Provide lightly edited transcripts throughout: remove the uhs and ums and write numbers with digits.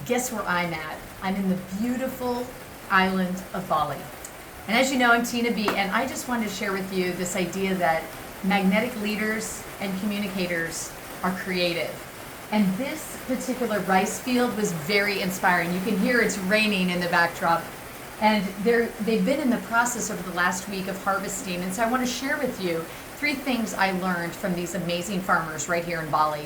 Guess where I'm at? I'm in the beautiful island of Bali. And as you know, I'm Tina B, and I just wanted to share with you this idea that magnetic leaders and communicators are creative. And this particular rice field was very inspiring. You can hear it's raining in the backdrop. And they've been in the process over the last week of harvesting. And so I want to share with you 3 things I learned from these amazing farmers right here in Bali.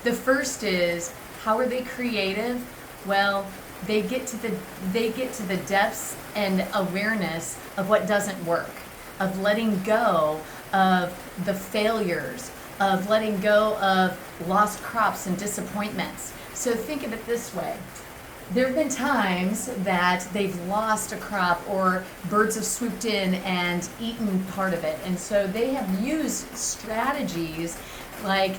The first is, how are they creative? Well, they get to the depths and awareness of what doesn't work, of letting go of the failures, of letting go of lost crops and disappointments. So think of it this way. There have been times that they've lost a crop or birds have swooped in and eaten part of it. And so they have used strategies like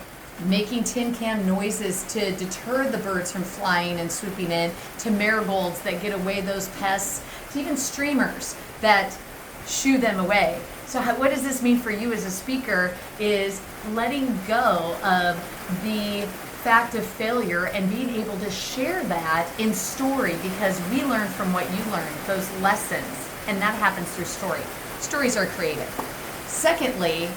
making tin can noises to deter the birds from flying and swooping in, to marigolds that get away those pests, to even streamers that shoo them away. So what does this mean for you as a speaker is letting go of the fact of failure and being able to share that in story, because we learn from what you learned, those lessons, and that happens through story. Stories are creative. Secondly,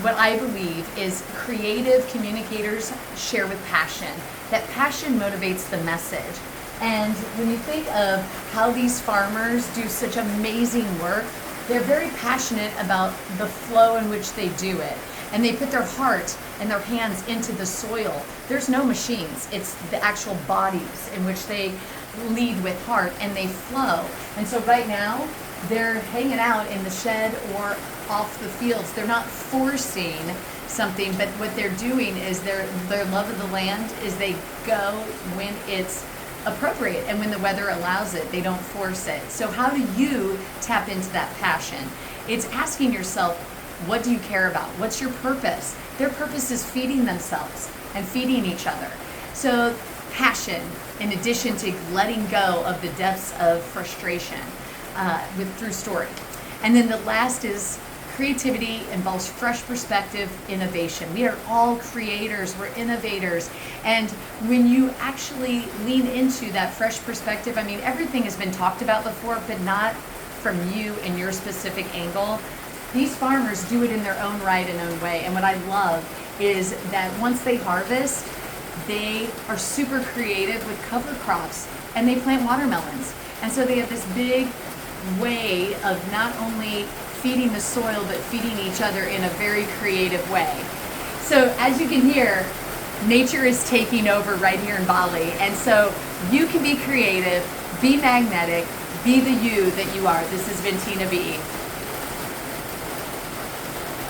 what I believe is creative communicators share with passion. That passion motivates the message. And when you think of how these farmers do such amazing work, they're very passionate about the flow in which they do it. And they put their heart and their hands into the soil. There's no machines. It's the actual bodies in which they lead with heart and they flow. And so right now, they're hanging out in the shed or off the fields. They're not forcing something, but what they're doing is their love of the land is they go when it's appropriate and when the weather allows it. They don't force it. So how do you tap into that passion? It's asking yourself, what do you care about? What's your purpose? Their purpose is feeding themselves and feeding each other. So passion, in addition to letting go of the depths of frustration through story. And then the last is creativity involves fresh perspective, innovation. We are all creators, we're innovators. And when you actually lean into that fresh perspective, I mean, everything has been talked about before, but not from you and your specific angle. These farmers do it in their own right and own way. And what I love is that once they harvest, they are super creative with cover crops and they plant watermelons. And so they have this big way of not only feeding the soil, but feeding each other in a very creative way. So as you can hear, nature is taking over right here in Bali. And so you can be creative, be magnetic, be the you that you are. This has been Tina B.